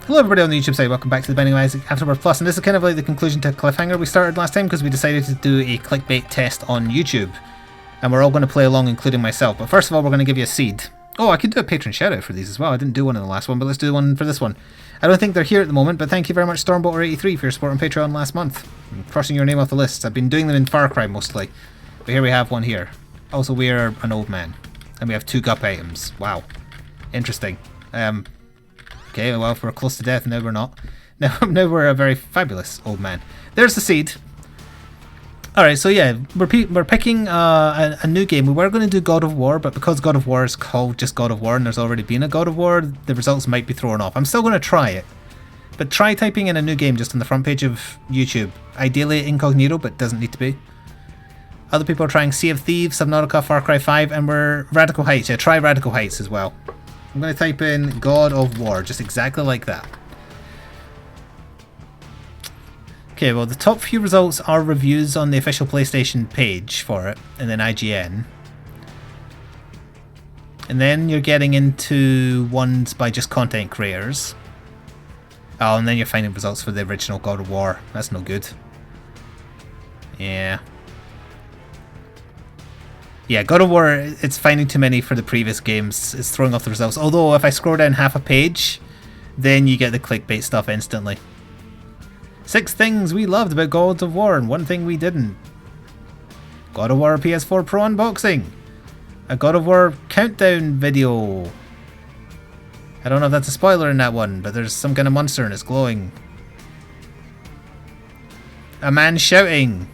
Hello everybody on the YouTube side, welcome back to the Binding of Isaac Afterbirth Plus, and this is kind of like the conclusion to a cliffhanger we started last time because we decided to do a clickbait test on YouTube. And we're all going to play along, including myself. But first of all, we're going to give you a seed. Oh, I could do a patron shoutout for these as well. I didn't do one in the last one, but let's do one for this one. I don't think they're here at the moment, but thank you very much Stormbolter83 for your support on Patreon last month. I'm crossing your name off the list. I've been doing them in Far Cry mostly, but here we have one here. Also, we are an old man, and we have 2 gup items. Wow. Interesting. Okay, well, if we're close to death, now we're not. Now we're a very fabulous old man. There's the seed. Alright, so yeah, we're picking a new game. We were going to do God of War, but because God of War is called just God of War and there's already been a God of War, the results might be thrown off. I'm still going to try it. But try typing in a new game just on the front page of YouTube. Ideally incognito, but doesn't need to be. Other people are trying Sea of Thieves, Subnautica, Far Cry 5, and we're Radical Heights. Yeah, try Radical Heights as well. I'm going to type in God of War, just exactly like that. Okay, well the top few results are reviews on the official PlayStation page for it, and then IGN. And then you're getting into ones by just content creators. Oh, and then you're finding results for the original God of War. That's no good. Yeah. Yeah, God of War, it's finding too many for the previous games. It's throwing off the results. Although, if I scroll down half a page, then you get the clickbait stuff instantly. 6 things we loved about God of War and 1 thing we didn't. God of War PS4 Pro unboxing. A God of War countdown video. I don't know if that's a spoiler in that one, but there's some kind of monster and it's glowing. A man shouting.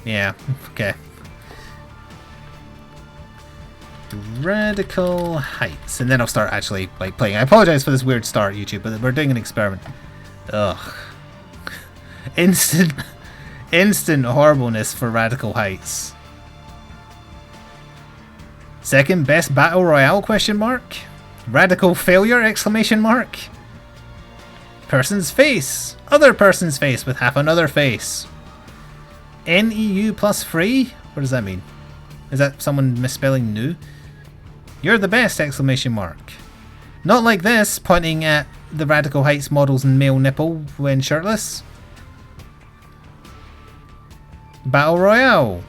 Yeah, okay. Radical Heights, and then I'll start actually like playing. I apologize for this weird start, YouTube, but we're doing an experiment. Ugh. Instant horribleness for Radical Heights. Second best battle royale question mark? Radical failure exclamation mark? Person's face. Other person's face with half another face. NEU plus free? What does that mean? Is that someone misspelling new? You're the best! Exclamation mark. Not like this, pointing at the Radical Heights models and male nipple when shirtless. Battle Royale.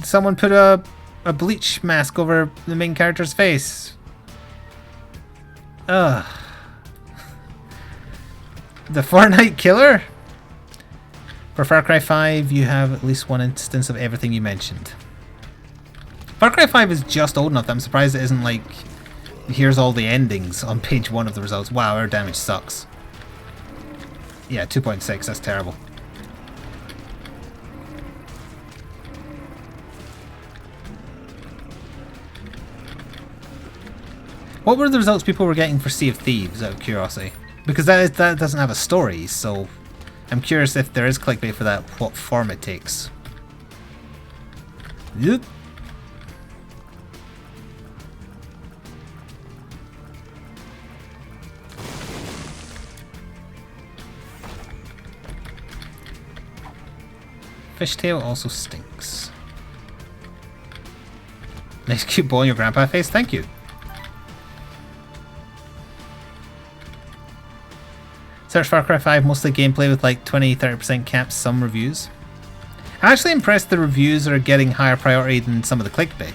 Someone put a bleach mask over the main character's face. Ugh. The Fortnite killer? For Far Cry 5, you have at least 1 instance of everything you mentioned. Far Cry 5 is just old enough that I'm surprised it isn't like, here's all the endings on page 1 of the results. Wow, air damage sucks. Yeah, 2.6, that's terrible. What were the results people were getting for Sea of Thieves, out of curiosity? Because that doesn't have a story, so I'm curious if there is clickbait for that, what form it takes. Yep. Fishtail also stinks. Nice cute ball on your grandpa face, thank you. Search Far Cry 5, mostly gameplay with like 20-30% caps, some reviews. I'm actually impressed the reviews are getting higher priority than some of the clickbait.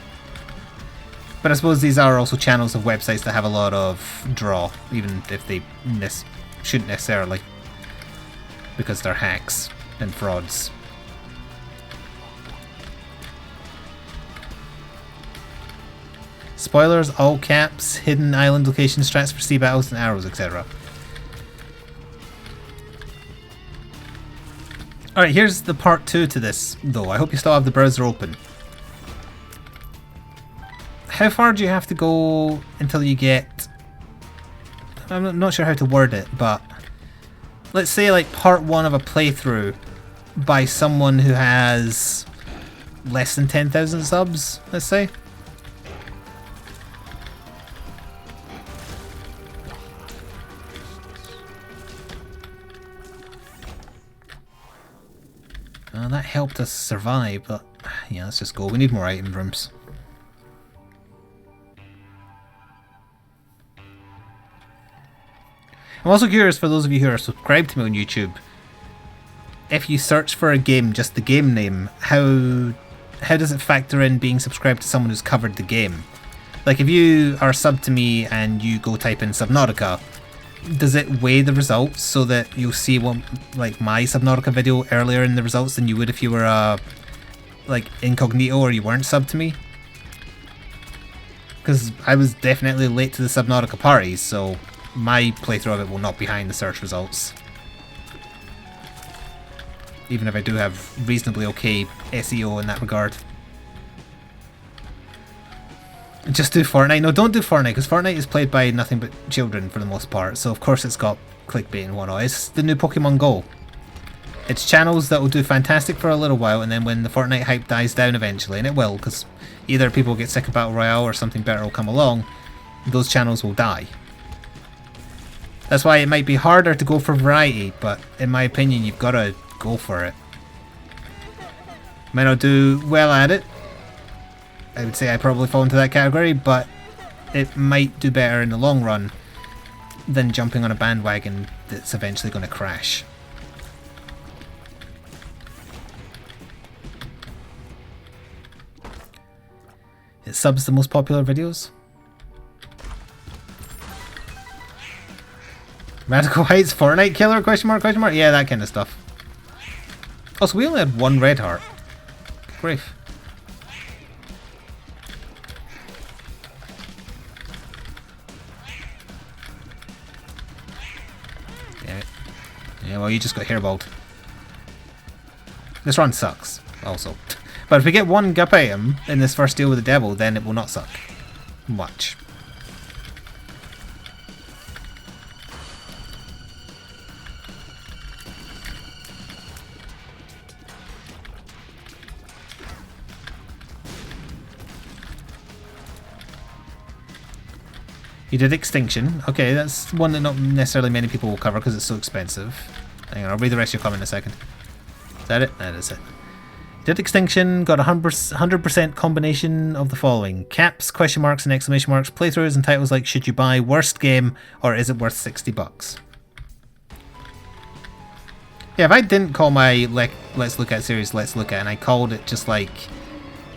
But I suppose these are also channels of websites that have a lot of draw, even if they shouldn't necessarily. Because they're hacks and frauds. Spoilers, all caps, hidden island location strats for sea battles and arrows, etc. Alright, here's the part 2 to this, though. I hope you still have the browser open. How far do you have to go until you get... I'm not sure how to word it, but... Let's say like part 1 of a playthrough by someone who has less than 10,000 subs, let's say. That helped us survive, but yeah, let's just go. We need more item rooms. I'm also curious, for those of you who are subscribed to me on YouTube, if you search for a game, just the game name, how does it factor in being subscribed to someone who's covered the game? Like, if you are subbed to me and you go type in Subnautica, does it weigh the results so that you'll see one, like my Subnautica video earlier in the results than you would if you were like incognito or you weren't subbed to me? Because I was definitely late to the Subnautica party, so my playthrough of it will not be behind the search results. Even if I do have reasonably okay SEO in that regard. Just do Fortnite. No, don't do Fortnite, because Fortnite is played by nothing but children for the most part, so of course it's got clickbait and whatnot. It's the new Pokemon Go. It's channels that will do fantastic for a little while, and then when the Fortnite hype dies down eventually, and it will, because either people get sick of Battle Royale or something better will come along, those channels will die. That's why it might be harder to go for variety, but in my opinion you've got to go for it. Might not do well at it. I would say I probably fall into that category, but it might do better in the long run than jumping on a bandwagon that's eventually going to crash. It subs the most popular videos. Radical Heights Fortnite killer? Question mark, question mark? Yeah, that kind of stuff. Also, we only had one red heart. Grief. Yeah, well, you just got hairballed. This run sucks, also. But if we get one gup item in this first deal with the devil, then it will not suck much. You did Extinction. Okay, that's one that not necessarily many people will cover because it's so expensive. Hang on, I'll read the rest of your comment in a second. Is that it? That is it. Did Extinction, got 100% combination of the following: caps, question marks, and exclamation marks, playthroughs, and titles like "Should you buy?", "Worst game," or "Is it worth $60?" Yeah, if I didn't call my Let's Look At series Let's Look At, and I called it just like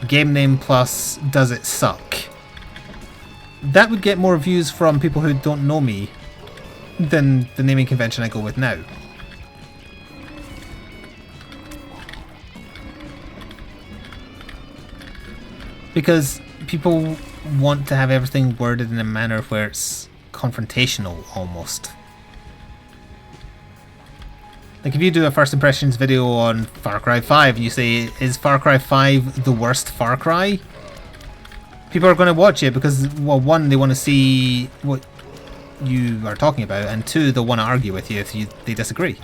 game name plus does it suck, that would get more views from people who don't know me than the naming convention I go with now. Because people want to have everything worded in a manner where it's confrontational, almost. Like if you do a first impressions video on Far Cry 5 and you say, is Far Cry 5 the worst Far Cry? People are going to watch it because, well, one, they want to see what you are talking about, and two, they'll want to argue with you if they disagree.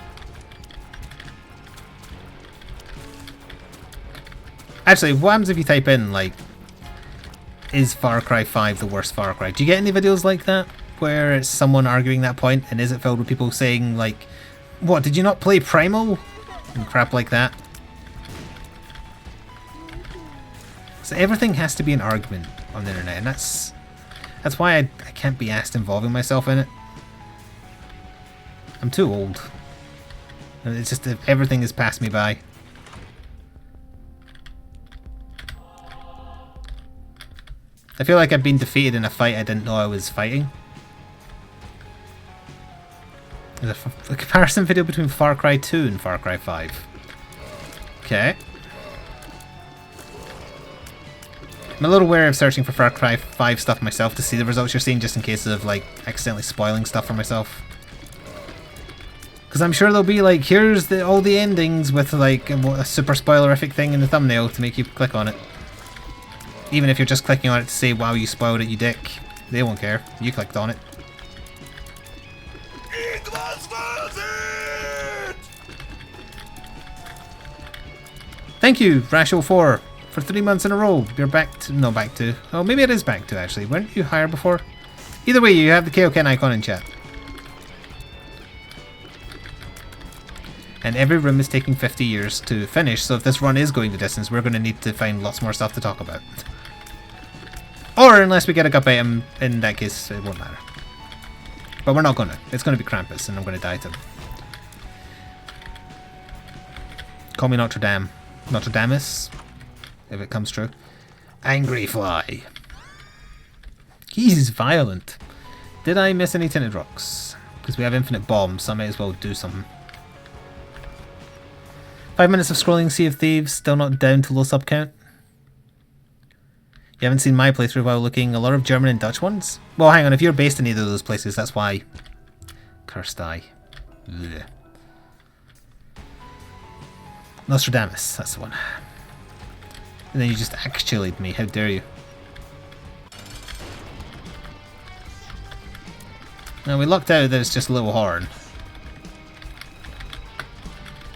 Actually, what happens if you type in, like, is Far Cry 5 the worst Far Cry? Do you get any videos like that where it's someone arguing that point, and is it filled with people saying, like, what, did you not play Primal? And crap like that. So everything has to be an argument on the internet, and that's why I can't be asked involving myself in it. I'm too old. It's just that everything has passed me by. I feel like I've been defeated in a fight I didn't know I was fighting. There's a comparison video between Far Cry 2 and Far Cry 5. Okay. I'm a little wary of searching for Far Cry 5 stuff myself to see the results you're seeing, just in case of, like, accidentally spoiling stuff for myself. Because I'm sure there'll be, like, here's all the endings with, like, a super spoilerific thing in the thumbnail to make you click on it. Even if you're just clicking on it to say, wow, you spoiled it, you dick. They won't care. You clicked on it. It was worth it! Thank you, Rash04. For 3 months in a row, you're back to... No, back to... Oh, maybe it is back to, actually. Weren't you higher before? Either way, you have the Kaioken icon in chat. And every room is taking 50 years to finish, so if this run is going the distance, we're going to need to find lots more stuff to talk about. Or unless we get a gup item, in that case, it won't matter. But we're not gonna. It's gonna be Krampus, and I'm gonna die to him. Call me Notre Dame. Notre Damus, if it comes true. Angry Fly. He's violent. Did I miss any tinted rocks? Because we have infinite bombs, so I may as well do something. 5 minutes of scrolling Sea of Thieves, still not down to low sub count. You haven't seen my playthrough while looking. A lot of German and Dutch ones? Well, hang on, if you're based in either of those places, that's why. Cursed eye. Ugh. Nostradamus, that's the one. And then you just actualied me, how dare you. Now we lucked out that it's just a little horn.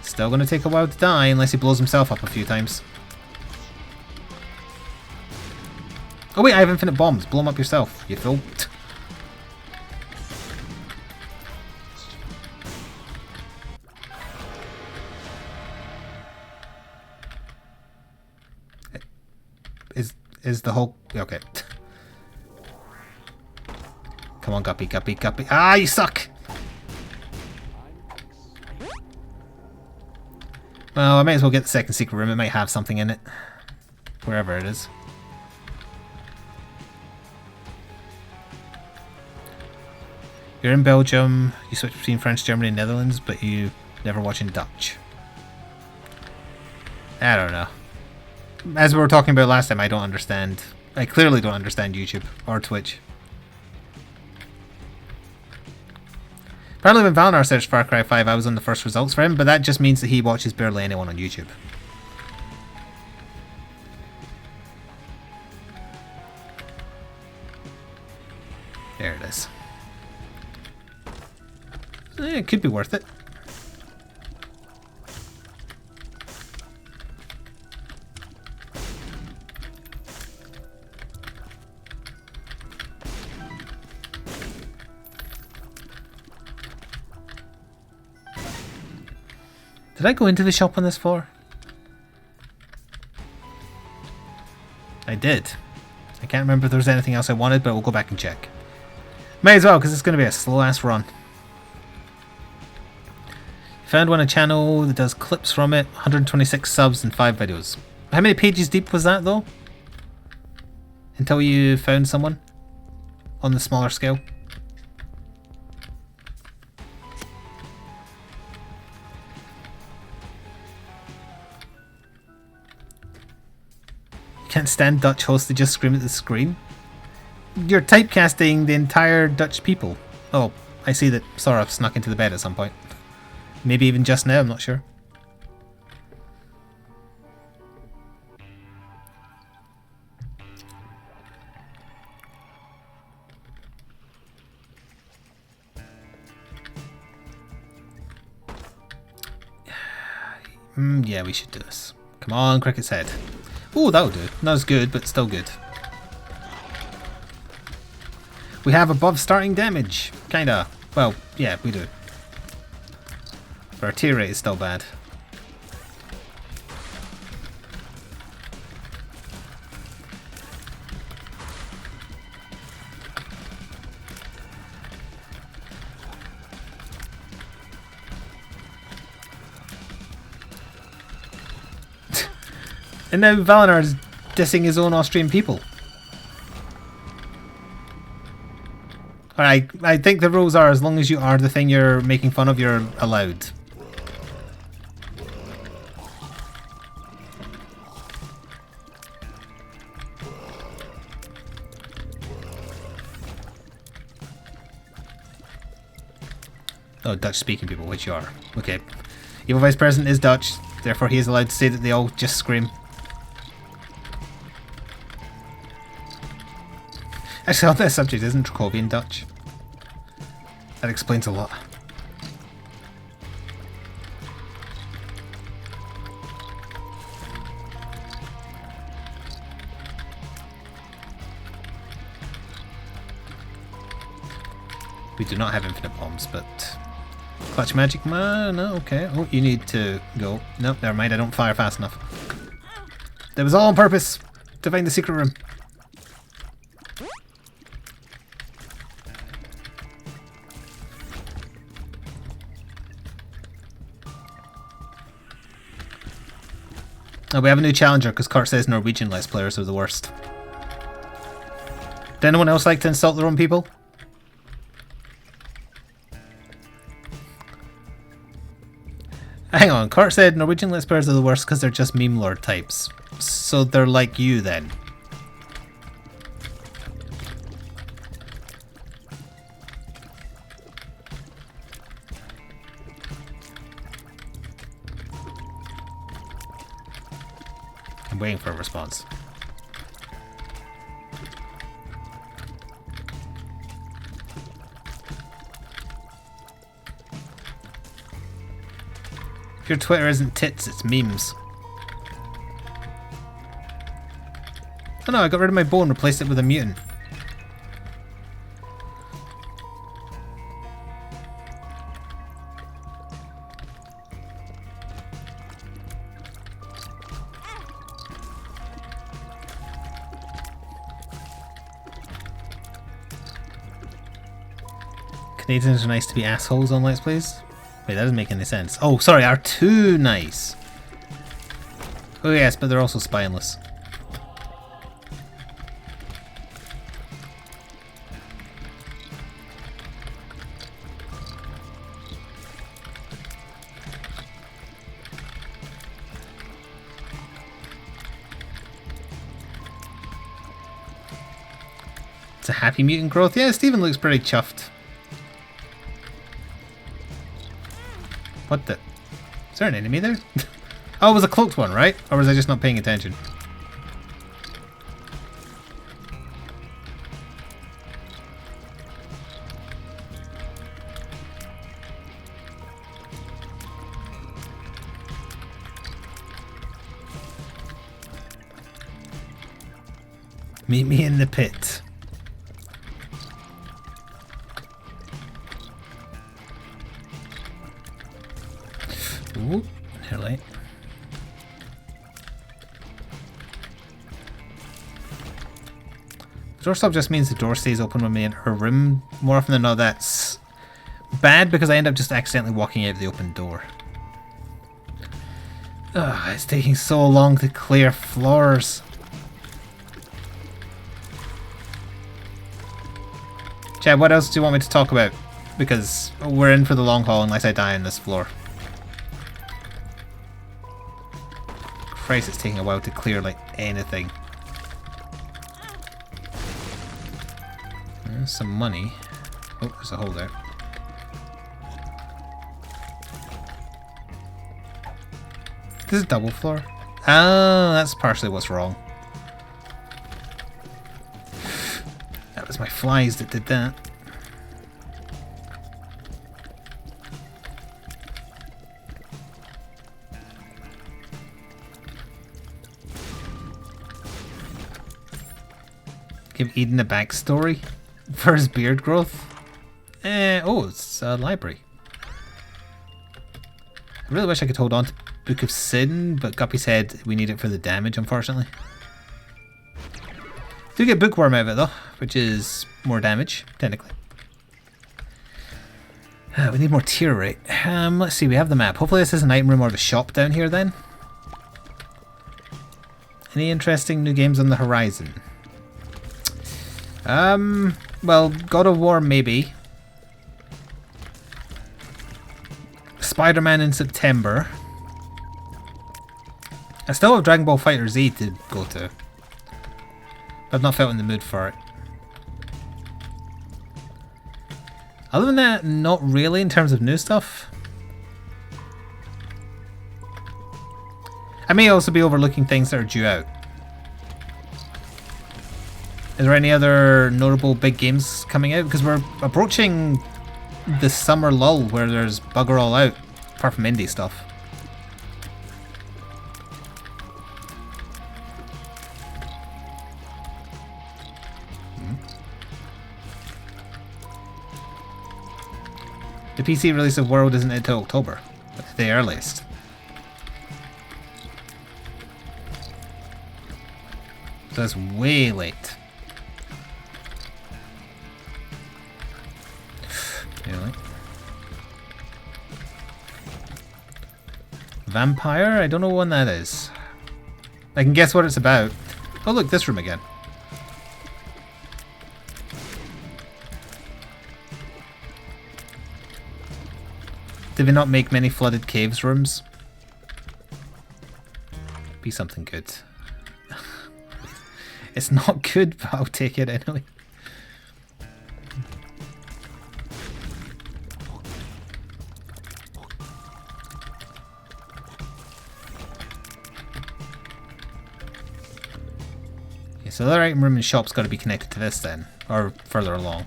Still gonna take a while to die unless he blows himself up a few times. Oh wait, I have infinite bombs. Blow them up yourself, you fool. Is the whole... Okay. Come on, Guppy, Guppy, Guppy. Ah, you suck! Well, I might as well get the second secret room. It might have something in it. Wherever it is. You're in Belgium. You switch between French, Germany, and Netherlands, but you never watching Dutch. I don't know. As we were talking about last time, I don't understand. I clearly don't understand YouTube or Twitch. Apparently when Valnar searched Far Cry 5, I was on the first results for him, but that just means that he watches barely anyone on YouTube. There it is. It could be worth it. Did I go into the shop on this floor? I did. I can't remember if there was anything else I wanted, but we'll go back and check. May as well, because it's going to be a slow-ass run. Found one a channel that does clips from it. 126 subs and 5 videos. How many pages deep was that, though? Until you found someone? On the smaller scale? Can't stand Dutch hosts, they just scream at the screen. You're typecasting the entire Dutch people. Oh, I see that Sora snuck into the bed at some point. Maybe even just now, I'm not sure. Yeah, we should do this. Come on, Cricket's Head. Ooh, that'll do. Not as good, but still good. We have above starting damage. Kinda. Well, yeah, we do. But our tier rate is still bad. And now Valinar's dissing his own Austrian people. Alright, I think the rules are as long as you are the thing you're making fun of, you're allowed. Oh, Dutch-speaking people, which you are. Okay. Evil Vice President is Dutch, therefore he is allowed to say that they all just scream. Actually, on that subject, isn't Trakovian Dutch? That explains a lot. We do not have infinite bombs, but... Clutch magic? No, okay. Oh, you need to go. Nope, never mind, I don't fire fast enough. That was all on purpose! To find the secret room. Oh, we have a new challenger because Kurt says Norwegian Let's Players are the worst. Did anyone else like to insult their own people? Hang on, Kurt said Norwegian Let's Players are the worst because they're just meme lord types. So they're like you then. I'm waiting for a response. If your Twitter isn't tits, it's memes. Oh no, I got rid of my bow and replaced it with a mutant. Canadians are nice to be assholes on Let's Plays? Wait, that doesn't make any sense. Oh, sorry, are too nice. Oh yes, but they're also spineless. It's a happy mutant growth. Yeah, Steven looks pretty chuffed. What the? Is there an enemy there? Oh, it was a cloaked one, right? Or was I just not paying attention? Meet me in the pit. Ooh, nearly. Doorstop just means the door stays open when we enter her room. More often than not, that's bad because I end up just accidentally walking out the open door. Ugh, it's taking so long to clear floors. Chad, what else do you want me to talk about? Because we're in for the long haul unless I die on this floor. Christ, it's taking a while to clear like anything. There's some money. Oh, there's a hole there. This is double floor. Oh, that's partially what's wrong. That was my flies that did that. Give Eden a backstory for his beard growth. Oh, it's a library. I really wish I could hold on to Book of Sin, but Guppy said we need it for the damage, unfortunately. Do get Bookworm out of it though, which is more damage, technically. We need more tier rate. Let's see, we have the map. Hopefully this is an item room or the shop down here then. Any interesting new games on the horizon? Well, God of War maybe. Spider-Man in September. I still have Dragon Ball FighterZ to go to. I've not felt in the mood for it. Other than that, not really in terms of new stuff. I may also be overlooking things that are due out. Is there any other notable big games coming out? Because we're approaching the summer lull where there's bugger all out, apart from indie stuff. The PC release of World isn't until October, at the earliest. So that's way late. Really? Vampire? I don't know when that is. I can guess what it's about. Oh look, this room again. Did they not make many flooded caves rooms? Be something good. It's not good, but I'll take it anyway. Okay, so the other item room and shop's got to be connected to this then, or further along.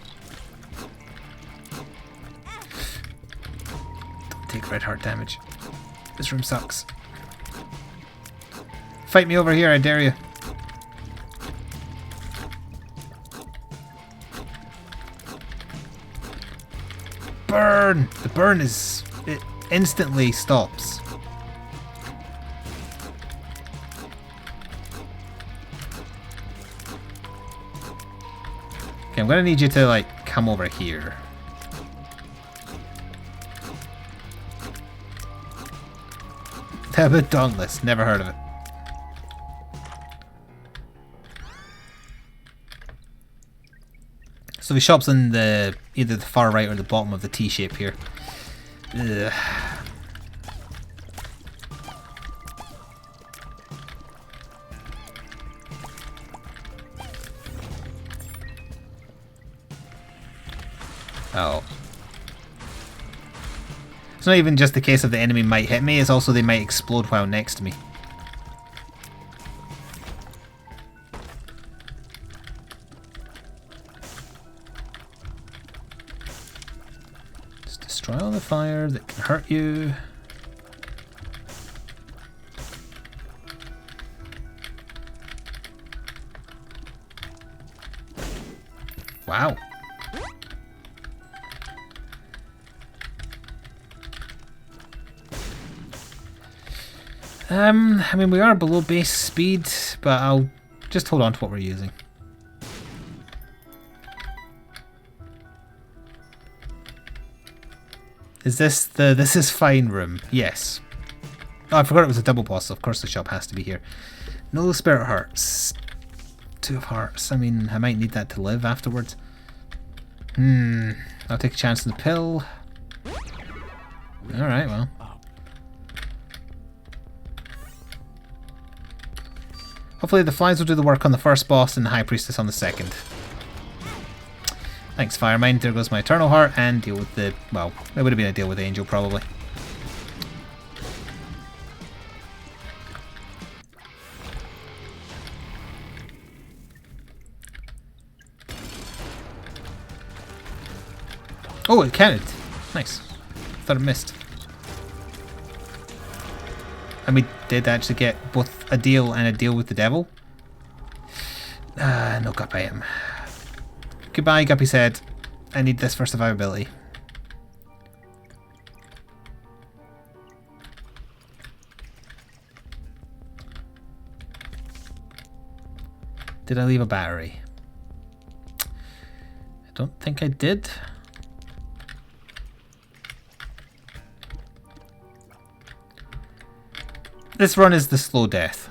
Don't take red heart damage. This room sucks. Fight me over here, I dare you. Burn! The burn is... it instantly stops. Okay, I'm gonna need you to, like, come over here. The Dauntless, never heard of it. So the shop's in the either the far right or the bottom of the T shape here. Ugh. Oh. It's not even just the case of the enemy might hit me, it's also they might explode while next to me. Just destroy all the fire that can hurt you. Wow. I mean, we are below base speed, but I'll just hold on to what we're using. Is this the this is fine room? Yes. Oh, I forgot it was a double boss, so of course the shop has to be here. No spirit hearts. 2 of hearts. I mean, I might need that to live afterwards. I'll take a chance on the pill. Alright, well. Hopefully the flies will do the work on the first boss and the High Priestess on the second. Thanks, Firemind. There goes my Eternal Heart and deal with the... well, it would have been a deal with Angel, probably. Oh, it counted. Nice. Thought it missed. And we did actually get both a deal and a deal with the devil. No Guppy item. Goodbye, Guppy's head. I need this for survivability. Did I leave a battery? I don't think I did. This run is the slow death.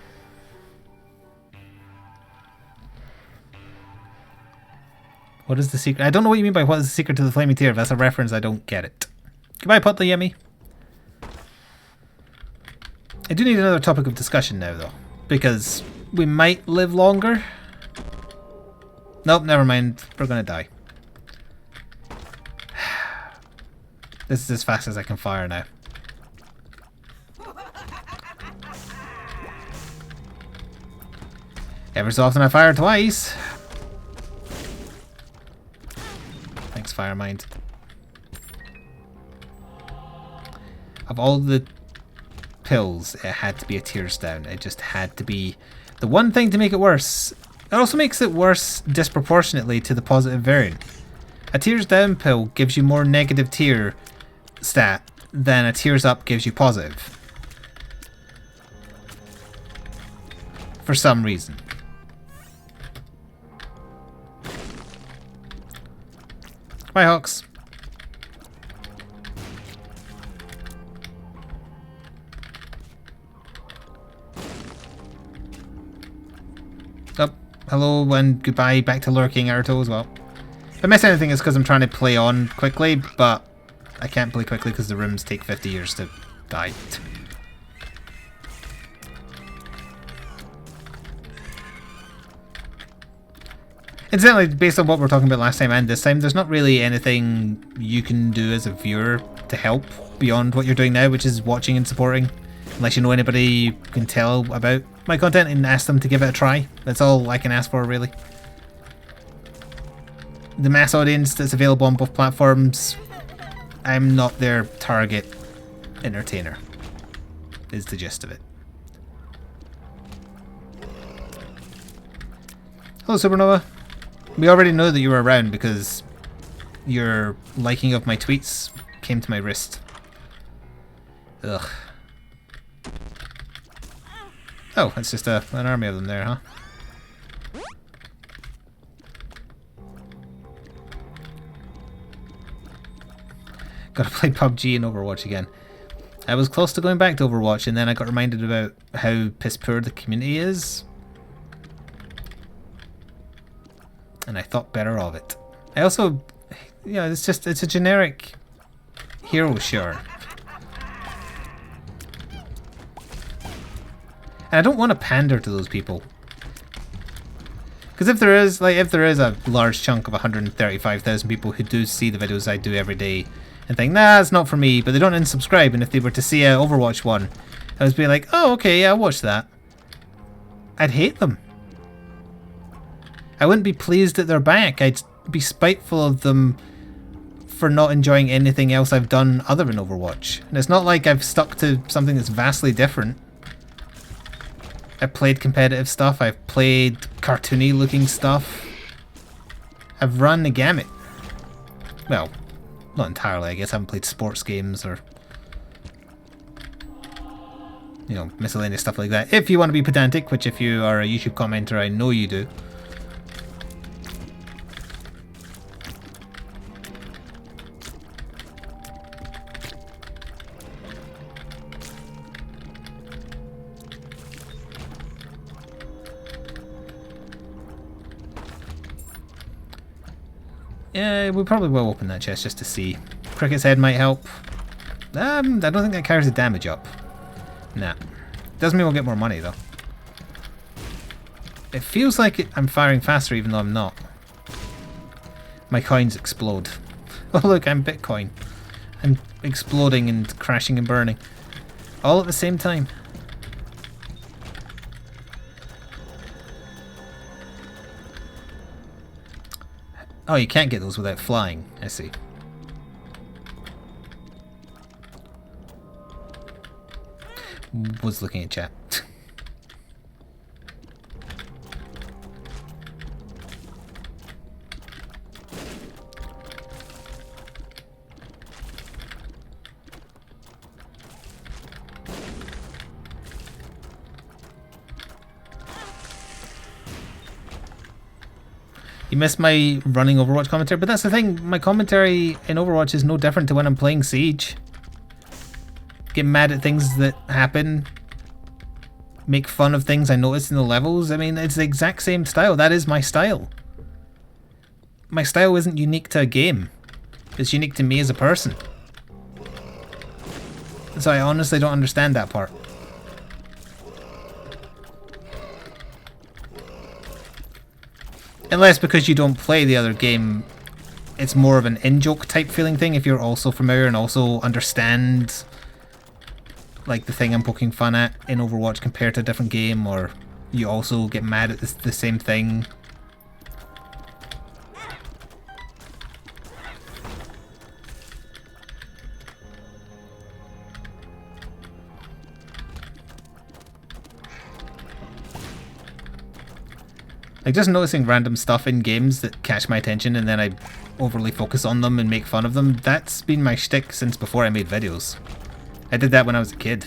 What is the secret? I don't know what you mean by what is the secret to the flaming tear. If that's a reference, I don't get it. Goodbye, Put the Yummy. I do need another topic of discussion now, though. Because we might live longer. Nope, never mind. We're gonna die. This is as fast as I can fire now. Ever so often I fire twice. Thanks, Firemind. Of all the pills, it had to be a tears down. It just had to be the one thing to make it worse. It also makes it worse disproportionately to the positive variant. A tears down pill gives you more negative tear stat than a tears up gives you positive. For some reason. Bye, Hawks. hello and goodbye back to lurking Naruto as well. If I miss anything, it's because I'm trying to play on quickly, but I can't play quickly because the rooms take 50 years to die. Incidentally, based on what we were talking about last time and this time, there's not really anything you can do as a viewer to help beyond what you're doing now, which is watching and supporting. Unless you know anybody you can tell about my content and ask them to give it a try. That's all I can ask for, really. The mass audience that's available on both platforms, I'm not their target entertainer, is the gist of it. Hello, Supernova. We already know that you were around because your liking of my tweets came to my wrist. Ugh. Oh, it's just an army of them there, huh? Gotta play PUBG and Overwatch again. I was close to going back to Overwatch and then I got reminded about how piss poor the community is. And I thought better of it. I also, it's a generic hero shooter. And I don't want to pander to those people. Because if there is a large chunk of 135,000 people who do see the videos I do every day and think, nah, it's not for me, but they don't unsubscribe, and if they were to see a Overwatch one, I would be like, oh, okay, yeah, I'll watch that. I'd hate them. I wouldn't be pleased that they're back. I'd be spiteful of them for not enjoying anything else I've done other than Overwatch. And it's not like I've stuck to something that's vastly different. I've played competitive stuff, I've played cartoony looking stuff. I've run the gamut. Well, not entirely, I guess. I haven't played sports games or, miscellaneous stuff like that. If you want to be pedantic, which if you are a YouTube commenter, I know you do. Yeah, we probably will open that chest just to see. Cricket's head might help. I don't think that carries the damage up. Nah. Doesn't mean we'll get more money, though. It feels like I'm firing faster even though I'm not. My coins explode. Oh look, I'm Bitcoin. I'm exploding and crashing and burning. All at the same time. Oh, you can't get those without flying. I see. Was looking at chat. You missed my running Overwatch commentary, but that's the thing, my commentary in Overwatch is no different to when I'm playing Siege. Get mad at things that happen, make fun of things I notice in the levels. I mean, it's the exact same style. That is my style. My style isn't unique to a game. It's unique to me as a person. So I honestly don't understand that part. Unless because you don't play the other game, it's more of an in-joke type feeling thing if you're also familiar and also understand like the thing I'm poking fun at in Overwatch compared to a different game, or you also get mad at the same thing. Like just noticing random stuff in games that catch my attention and then I overly focus on them and make fun of them, that's been my shtick since before I made videos. I did that when I was a kid.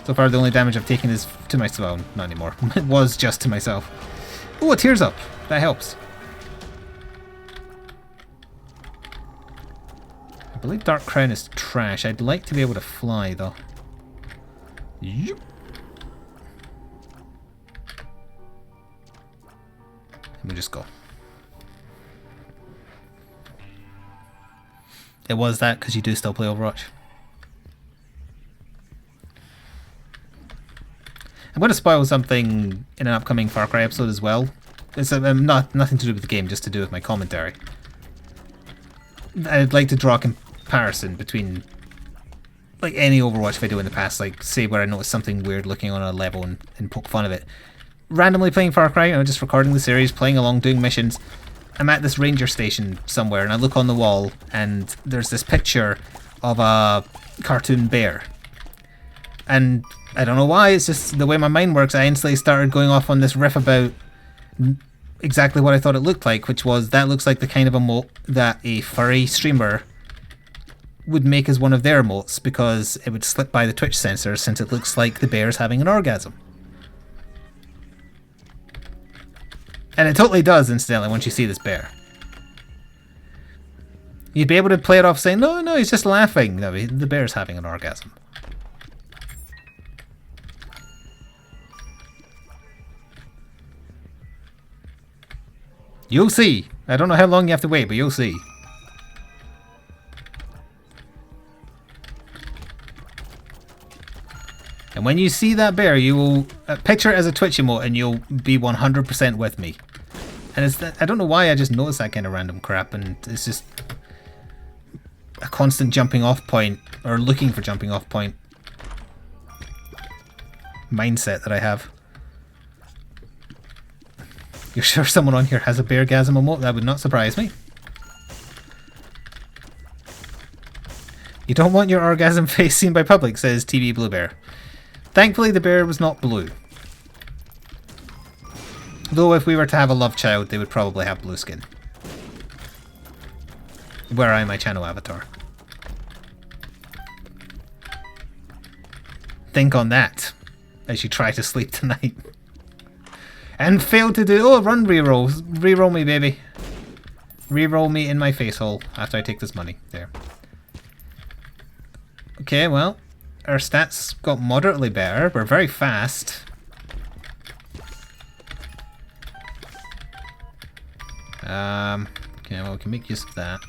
So far the only damage I've taken is to myself. Well, not anymore. It was just to myself. Oh, a tears up. That helps. believe Dark Crown is trash. I'd like to be able to fly though. Yep. And we just go. It was that because you do still play Overwatch. I'm going to spoil something in an upcoming Far Cry episode as well. It's nothing to do with the game, just to do with my commentary. I'd like to draw a comparison between like any Overwatch video in the past, like say where I noticed something weird looking on a level and poke fun of it. Randomly playing Far Cry, just recording the series, playing along, doing missions. I'm at this ranger station somewhere and I look on the wall and there's this picture of a cartoon bear. And I don't know why, it's just the way my mind works. I instantly started going off on this riff about exactly what I thought it looked like, which was that looks like the kind of emote that a furry streamer would make as one of their emotes, because it would slip by the Twitch censor since it looks like the bear's having an orgasm. And it totally does, incidentally, once you see this bear. You'd be able to play it off saying, no, he's just laughing. No, the bear's having an orgasm. You'll see. I don't know how long you have to wait, but you'll see. And when you see that bear, you will picture it as a Twitch emote and you'll be 100% with me. And it's I don't know why I just noticed that kind of random crap, and it's just a constant jumping off point, or looking for jumping off point mindset that I have. You're sure someone on here has a beargasm emote? That would not surprise me. You don't want your orgasm face seen by public, says TV Blue Bear. Thankfully the bear was not blue. Though if we were to have a love child, they would probably have blue skin. Where I am my channel avatar. Think on that as you try to sleep tonight. And fail to do... Oh, run rerolls. Reroll me, baby. Reroll me in my face hole after I take this money. There. Okay, well, our stats got moderately better. We're very fast. Okay, well, we can make use of that.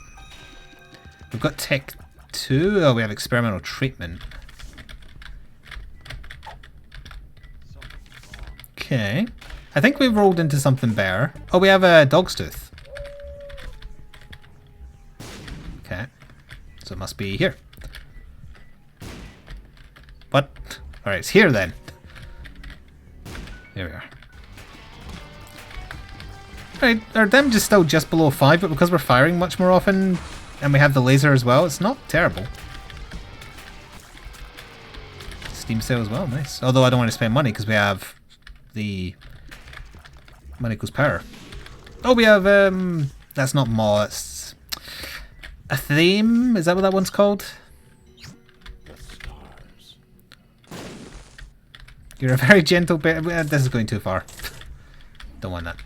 We've got Tech 2. Oh, we have Experimental Treatment. Okay. I think we've rolled into something better. Oh, we have a Dog's Tooth. Okay. So it must be here. What? Alright, it's here then. Here we are. Alright, our damage is still just below 5, but because we're firing much more often, and we have the laser as well, it's not terrible. Steam sale as well, nice. Although I don't want to spend money because we have the money equals power. Oh, we have, that's not Maw, it's a theme? Is that what that one's called? You're a very gentle bear. This is going too far. Don't want that.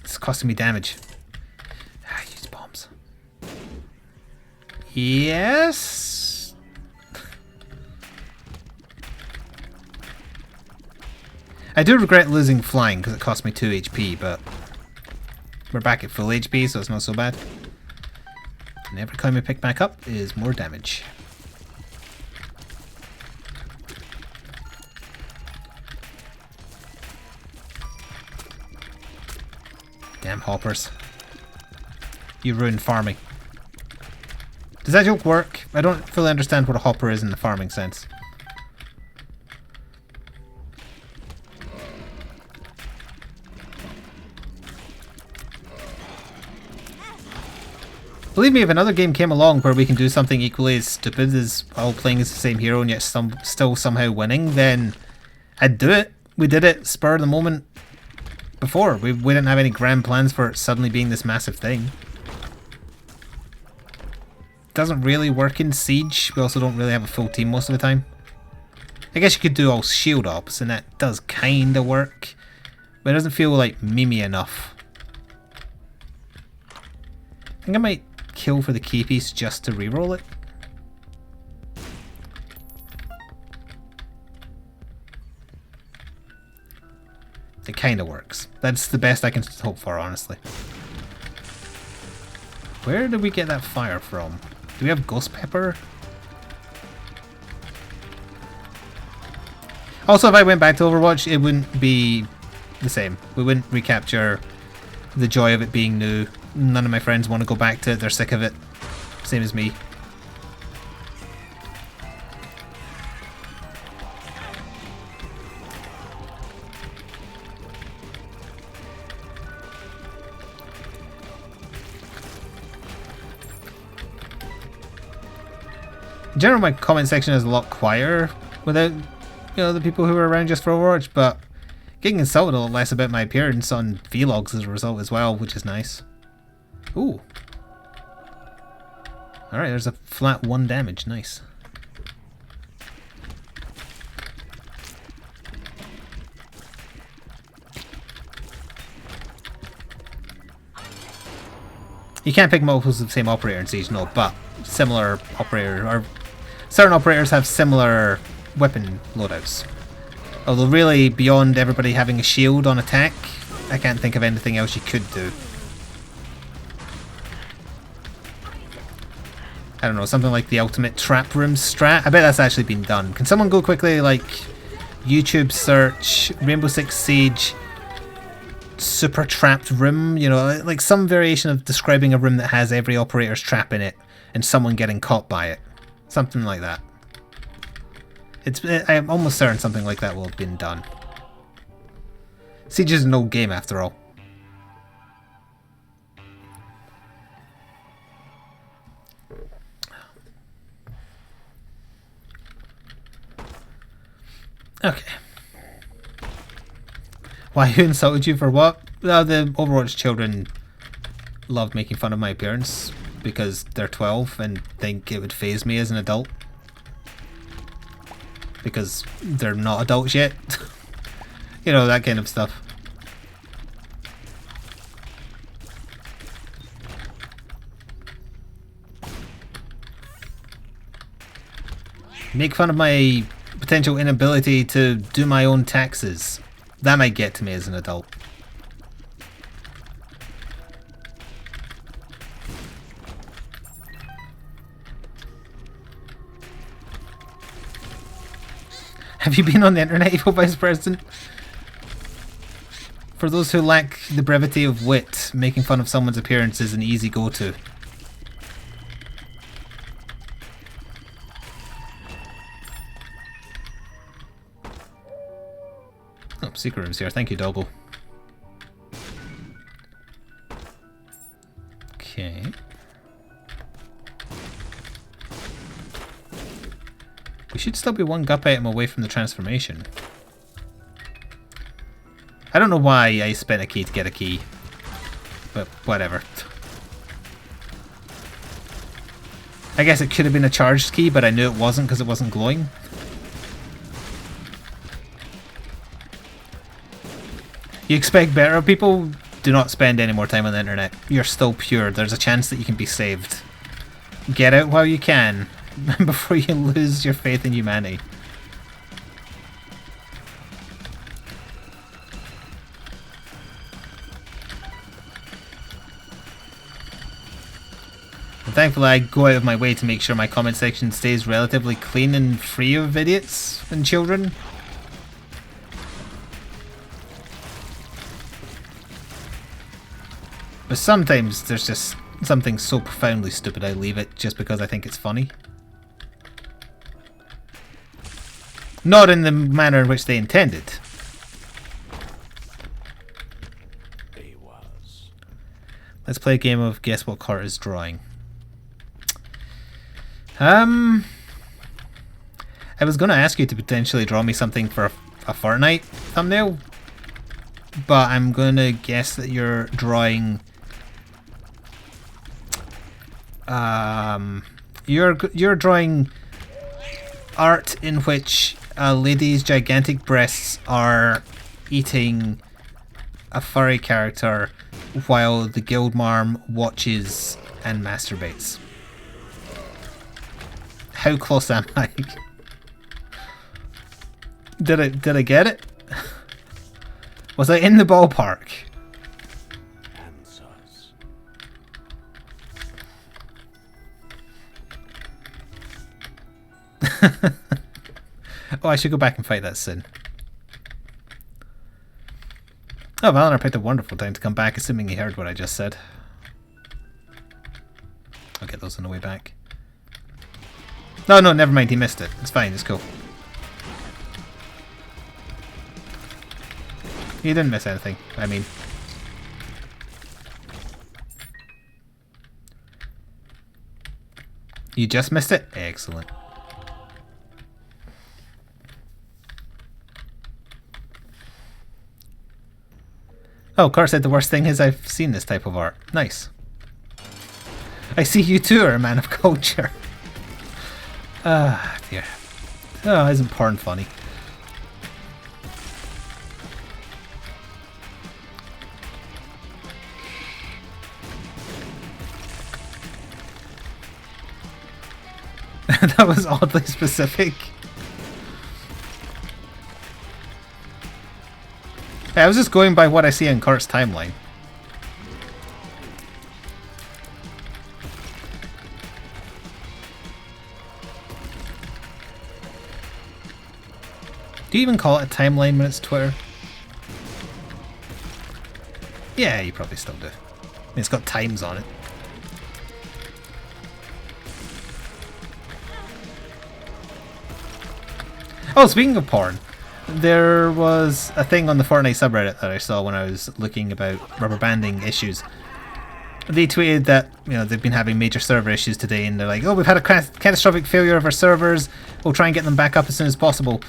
It's costing me damage. Ah, use bombs. Yes. I do regret losing flying because it cost me 2 HP, but we're back at full HP, so it's not so bad. And every coin we pick back up is more damage. Damn hoppers. You ruined farming. Does that joke work? I don't fully understand what a hopper is in the farming sense. Believe me, if another game came along where we can do something equally as stupid as all playing as the same hero and yet still somehow winning, then I'd do it. We did it spur of the moment before. We didn't have any grand plans for it suddenly being this massive thing. Doesn't really work in Siege. We also don't really have a full team most of the time. I guess you could do all shield ops and that does kinda work, but it doesn't feel like memey enough. I think I might kill for the key piece just to reroll it? It kind of works. That's the best I can hope for, honestly. Where did we get that fire from? Do we have ghost pepper? Also, if I went back to Overwatch, it wouldn't be the same. We wouldn't recapture the joy of it being new. None of my friends want to go back to it. They're sick of it. Same as me. In general, my comment section is a lot quieter without, the people who are around just for Overwatch, but getting insulted a lot less about my appearance on vlogs as a result as well, which is nice. Ooh. Alright, there's a flat 1 damage. Nice. You can't pick multiples of the same operator in Siege, no, but similar operator, or certain operators have similar weapon loadouts. Although really, beyond everybody having a shield on attack, I can't think of anything else you could do. I don't know, something like the ultimate trap room strat. I bet that's actually been done. Can someone go quickly, like, YouTube search Rainbow Six Siege super trapped room? You know, like some variation of describing a room that has every operator's trap in it and someone getting caught by it. Something like that. I'm almost certain something like that will have been done. Siege is an old game after all. Okay. Why, who insulted you for what? The Overwatch children loved making fun of my appearance because they're 12 and think it would faze me as an adult. Because they're not adults yet. You know, that kind of stuff. Make fun of my potential inability to do my own taxes. That might get to me as an adult. Have you been on the internet, Evil Vice President? For those who lack the brevity of wit, making fun of someone's appearance is an easy go-to. Oh, secret room's here. Thank you, Doggle. Okay. We should still be 1 gup item away from the transformation. I don't know why I spent a key to get a key, but whatever. I guess it could have been a charged key, but I knew it wasn't because it wasn't glowing. You expect better of people? Do not spend any more time on the internet. You're still pure. There's a chance that you can be saved. Get out while you can, before you lose your faith in humanity. And thankfully I go out of my way to make sure my comment section stays relatively clean and free of idiots and children. But sometimes there's just something so profoundly stupid I leave it just because I think it's funny. Not in the manner in which they intended. Let's play a game of guess what card is drawing. I was going to ask you to potentially draw me something for a Fortnite thumbnail, but I'm going to guess that you're drawing. You're drawing art in which a lady's gigantic breasts are eating a furry character while the guild marm watches and masturbates. How close am I? Did I get it? Was I in the ballpark? Oh, I should go back and fight that sin. Oh, Valinor picked a wonderful time to come back, assuming he heard what I just said. I'll get those on the way back. No, never mind, he missed it. It's fine, it's cool. He didn't miss anything, I mean. You just missed it? Excellent. Oh, Cart said the worst thing is I've seen this type of art. Nice. I see you too are a man of culture. Ah, dear. Oh, isn't porn funny? That was oddly specific. I was just going by what I see on Cart's timeline. Do you even call it a timeline when it's Twitter? Yeah, you probably still do. I mean, it's got times on it. Oh, speaking of porn, there was a thing on the Fortnite subreddit that I saw when I was looking about rubber banding issues. They tweeted that, you know, they've been having major server issues today, and they're like, oh, we've had a catastrophic failure of our servers, we'll try and get them back up as soon as possible.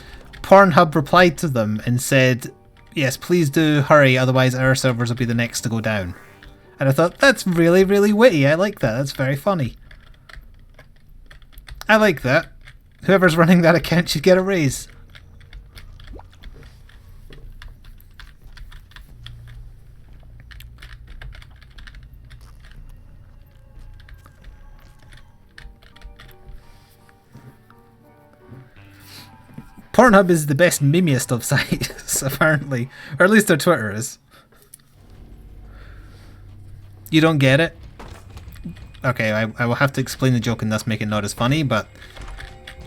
Pornhub replied to them and said, yes, please do hurry, otherwise our servers will be the next to go down. And I thought, that's really, really witty, I like that, that's very funny. I like that. Whoever's running that account should get a raise. Pornhub is the best memiest of sites, apparently. Or at least their Twitter is. You don't get it? Okay, I will have to explain the joke and thus make it not as funny, but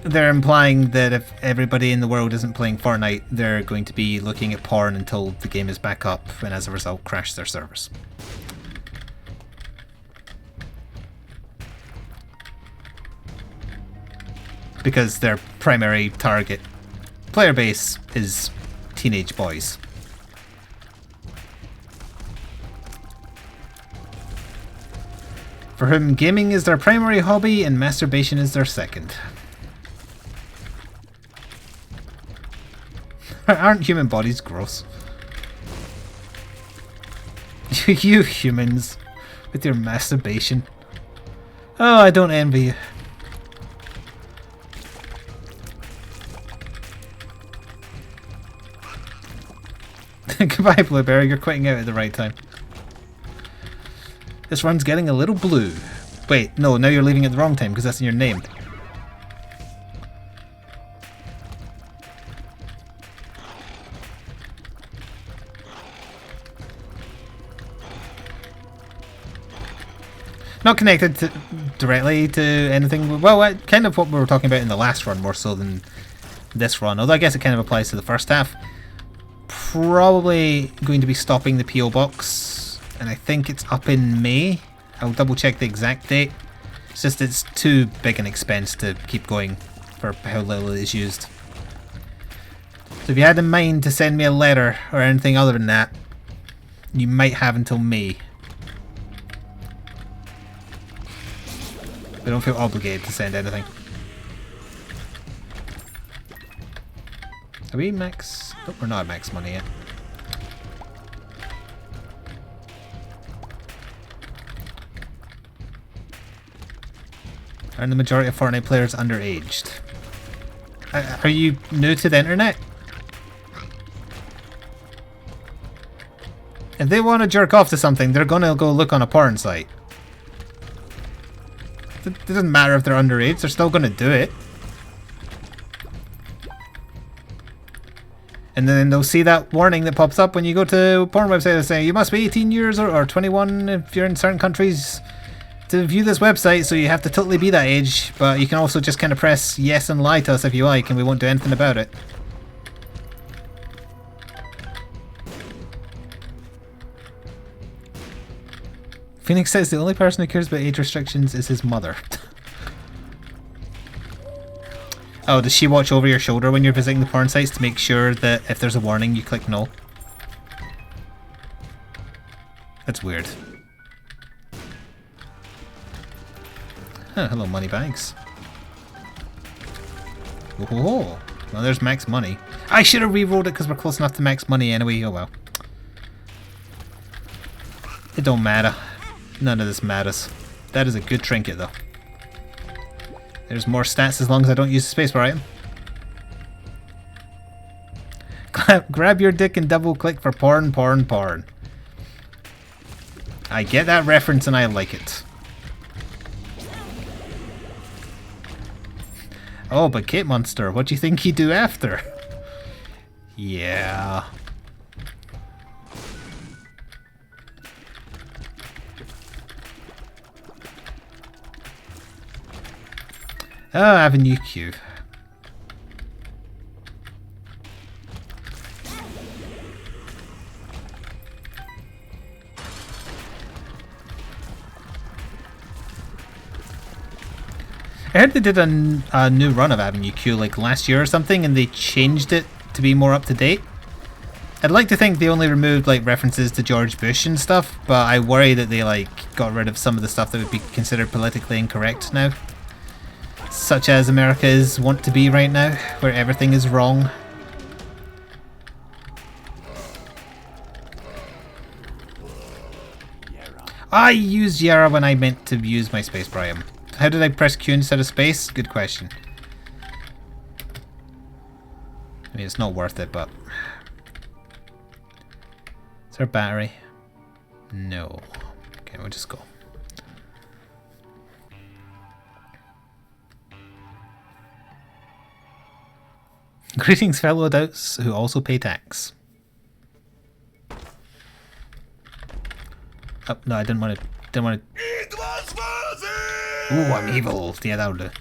they're implying that if everybody in the world isn't playing Fortnite, they're going to be looking at porn until the game is back up, and as a result crash their servers. Because their primary target player base is teenage boys. For whom gaming is their primary hobby and masturbation is their second. Aren't human bodies gross? You humans with your masturbation. Oh, I don't envy you. Goodbye, Blueberry, you're quitting out at the right time. This run's getting a little blue. Wait, no, now you're leaving at the wrong time because that's in your name. Not connected directly to anything. Well, kind of what we were talking about in the last run more so than this run. Although I guess it kind of applies to the first half. Probably going to be stopping the PO box, and I think it's up in May. I'll double check the exact date. It's just it's too big an expense to keep going for how little it is used. So if you had in mind to send me a letter or anything other than that, you might have until May. I don't feel obligated to send anything. Are we max? Oh, we're not at max money yet. Are the majority of Fortnite players underaged? Are you new to the internet? If they want to jerk off to something, they're gonna go look on a porn site. It doesn't matter if they're underage, they're still going to do it. And then they'll see that warning that pops up when you go to a porn website saying you must be 18 years or 21 if you're in certain countries to view this website, so you have to totally be that age. But you can also just kind of press yes and lie to us if you like, and we won't do anything about it. Phoenix says the only person who cares about age restrictions is his mother. Oh, does she watch over your shoulder when you're visiting the porn sites to make sure that if there's a warning you click no? That's weird. Huh, hello money bags. Oh, well there's max money. I should have re-rolled it because we're close enough to max money anyway, oh well. It don't matter. None of this matters. That is a good trinket though. There's more stats as long as I don't use the spacebar item. Grab your dick and double click for porn, porn, porn. I get that reference and I like it. Oh, but Kate Monster, what do you think he'd do after? Yeah. Oh, Avenue Q. I heard they did a new run of Avenue Q like last year or something, and they changed it to be more up to date. I'd like to think they only removed like references to George Bush and stuff, but I worry that they like got rid of some of the stuff that would be considered politically incorrect now. Such as America is want to be right now, where everything is wrong. I used Yara when I meant to use my spacebar item. How did I press Q instead of space? Good question. I mean, it's not worth it, but... Is there a battery? No. Okay, we'll just go. Greetings, fellow adults who also pay tax. Oh, no, I didn't want to... It was fuzzy! Ooh, I'm evil. Yeah, that'll do.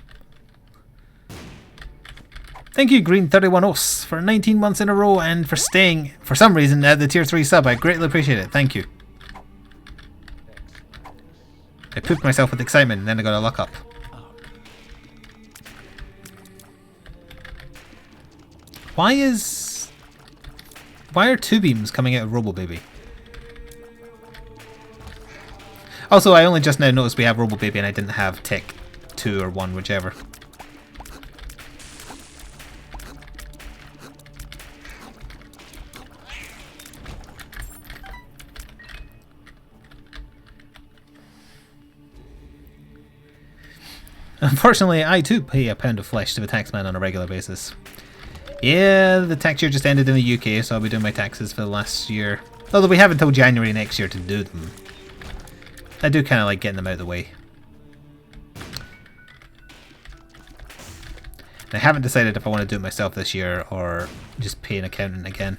Thank you, Green31os, for 19 months in a row and for staying, for some reason, at the tier 3 sub. I greatly appreciate it. Thank you. I pooped myself with excitement and then I got a luck up. Why are two beams coming out of Robo Baby? Also, I only just now noticed we have Robo Baby and I didn't have Tech 2 or 1, whichever. Unfortunately, I too pay a pound of flesh to the taxman on a regular basis. Yeah, the tax year just ended in the UK, so I'll be doing my taxes for the last year. Although we have until January next year to do them. I do kind of like getting them out of the way. I haven't decided if I want to do it myself this year or just pay an accountant again.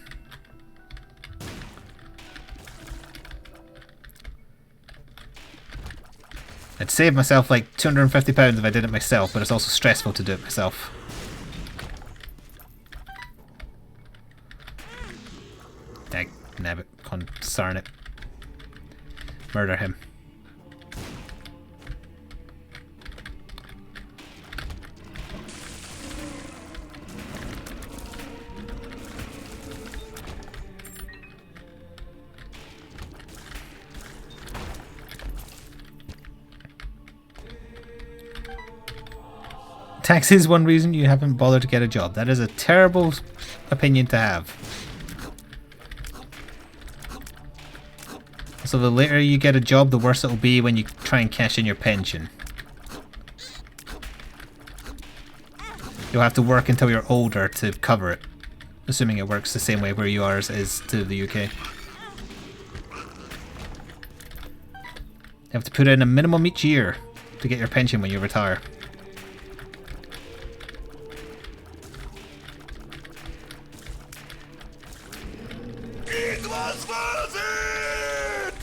I'd save myself like £250 if I did it myself, but it's also stressful to do it myself. Nabbit, concern it. Murder him. Tax is one reason you haven't bothered to get a job. That is a terrible opinion to have. So the later you get a job, the worse it'll be when you try and cash in your pension. You'll have to work until you're older to cover it. Assuming it works the same way where you are as is to the UK. You have to put in a minimum each year. to get your pension when you retire. It was worth it!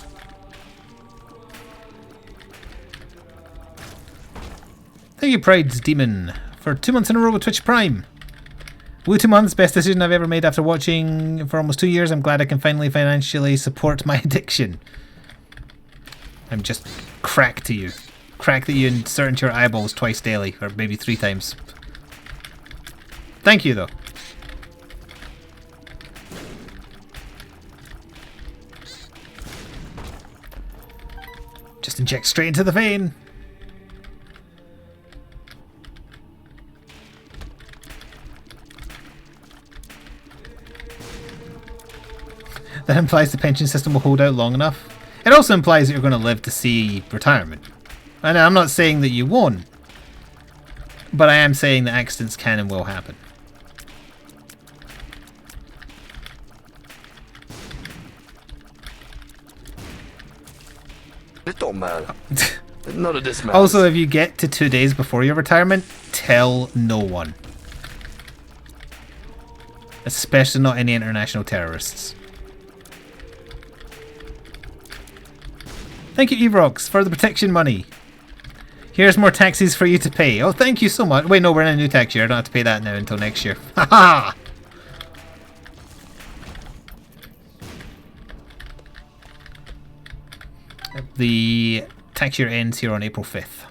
Thank you, Pride's Demon, for 2 months in a row with Twitch Prime. Woo, 2 months, best decision I've ever made after watching for almost 2 years. I'm glad I can finally financially support my addiction. I'm just cracked to you. Crack that you insert into your eyeballs twice daily, or maybe 3 times. Thank you, though. Just inject straight into the vein. That implies the pension system will hold out long enough. It also implies that you're going to live to see retirement. And I'm not saying that you won't, but I am saying that accidents can and will happen. It don't matter. None of this matters. Also, if you get to 2 days before your retirement, tell no one. Especially not any international terrorists. Thank you, Evrox, for the protection money. Here's more taxes for you to pay. Oh, thank you so much. Wait, no, we're in a new tax year. I don't have to pay that now until next year. Haha! The tax year ends here on April 5th.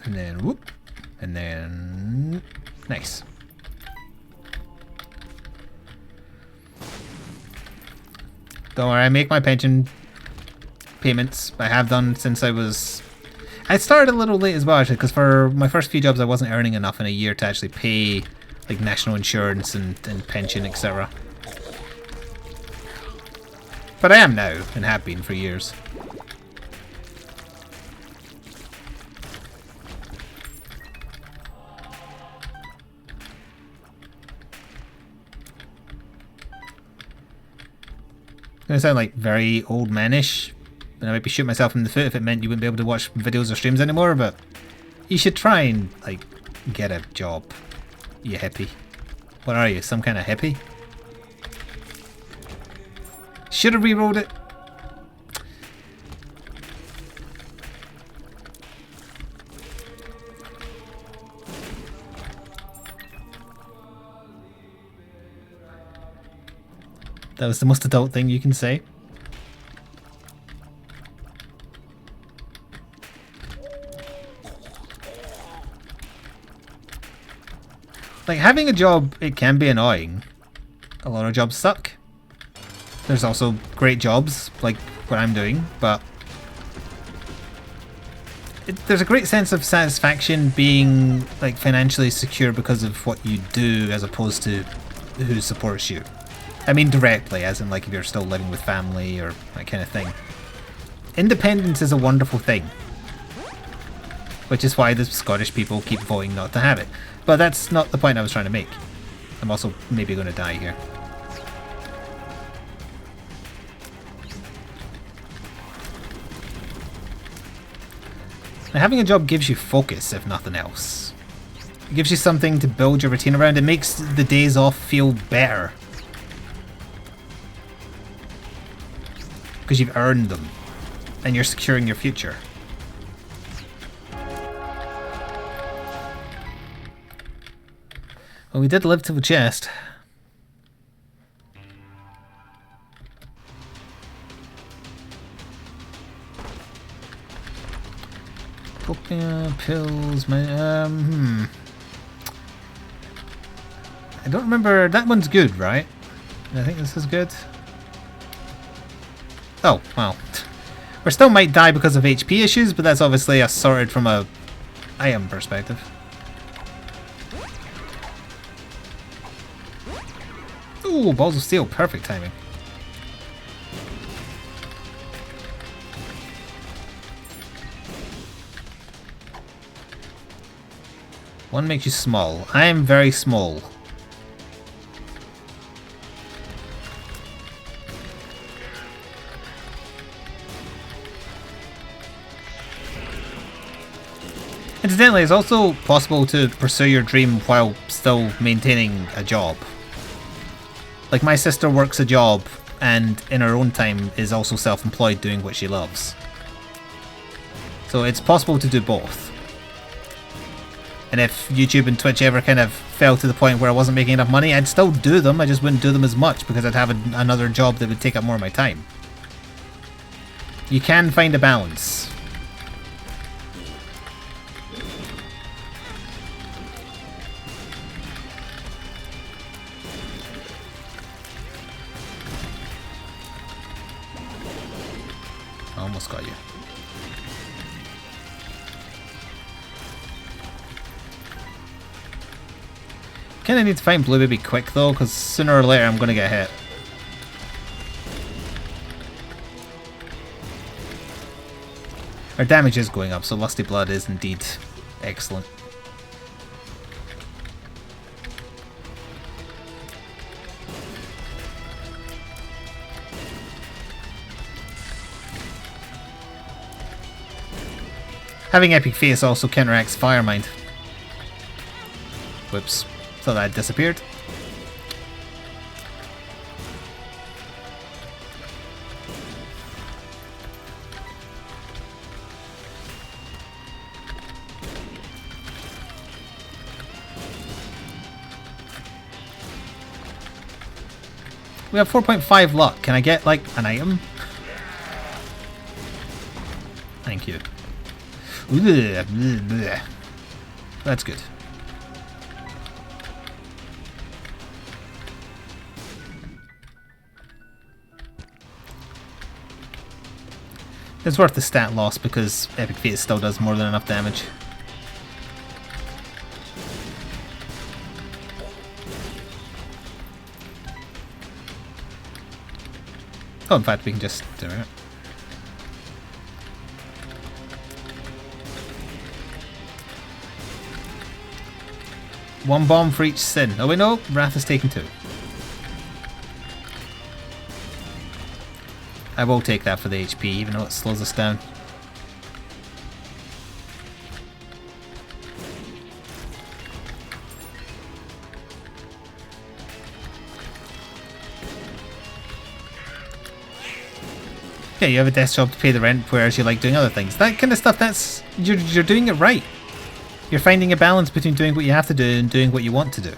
And then whoop. And then... Nice. Don't worry, I make my pension payments. I have done since I was... I started a little late as well, actually, because for my first few jobs I wasn't earning enough in a year to actually pay like national insurance and pension, etc. But I am now, and have been for years. Gonna sound like very old manish, and I might be shooting myself in the foot if it meant you wouldn't be able to watch videos or streams anymore, but you should try and like get a job, you hippie. What are you, some kind of hippie? Should have re-rolled it. That was the most adult thing you can say. Like, having a job, it can be annoying. A lot of jobs suck. There's also great jobs, like what I'm doing, but there's a great sense of satisfaction being like financially secure because of what you do as opposed to who supports you. I mean directly, as in like if you're still living with family or that kind of thing. Independence is a wonderful thing. Which is why the Scottish people keep voting not to have it. But that's not the point I was trying to make. I'm also maybe going to die here. Now, having a job gives you focus, if nothing else. It gives you something to build your routine around. It makes the days off feel better. Because you've earned them. And you're securing your future. Well, we did live to the chest. Pills, I don't remember. That one's good, right? I think this is good. Oh, well. We still might die because of HP issues, but that's obviously sorted from a item perspective. Ooh, balls of steel. Perfect timing. One makes you small. I am very small. Incidentally, it's also possible to pursue your dream while still maintaining a job. Like, my sister works a job and in her own time is also self-employed doing what she loves. So it's possible to do both. And if YouTube and Twitch ever kind of fell to the point where I wasn't making enough money, I'd still do them, I just wouldn't do them as much because I'd have another job that would take up more of my time. You can find a balance. Almost got you. Kinda need to find Blue Baby quick though, because sooner or later I'm gonna get hit. Our damage is going up, so Lusty Blood is indeed excellent. Having Epic Face also counteracts Fire Mind. Whoops. Thought that had disappeared. We have 4.5 luck. Can I get, like, an item? Thank you. That's good. It's worth the stat loss because Epic Fate still does more than enough damage. Oh, in fact, we can just do it. One bomb for each sin. Oh wait, no, Wrath is taken two. I will take that for the HP, even though it slows us down. Yeah, you have a desk job to pay the rent, whereas you like doing other things. That kind of stuff, that's... You're doing it right. You're finding a balance between doing what you have to do and doing what you want to do.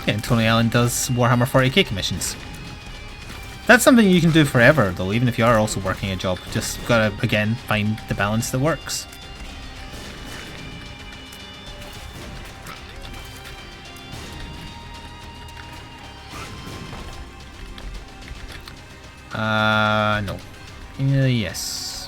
Yeah, and Tony Allen does Warhammer 40k commissions. That's something you can do forever, though, even if you are also working a job. Just gotta, again, find the balance that works. No. Yes.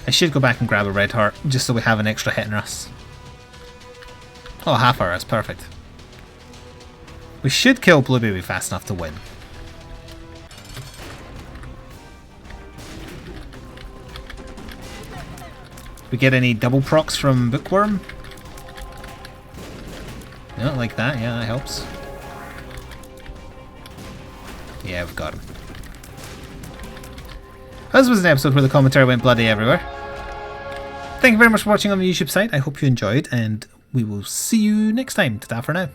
I should go back and grab a red heart, just so we have an extra hit in us. Oh, half hour, that's perfect. We should kill Blue Baby fast enough to win. We get any double procs from Bookworm? No, like that, yeah, that helps. Yeah, we've got him. This was an episode where the commentary went bloody everywhere. Thank you very much for watching on the YouTube site. I hope you enjoyed, and we will see you next time. Ta-ta for now.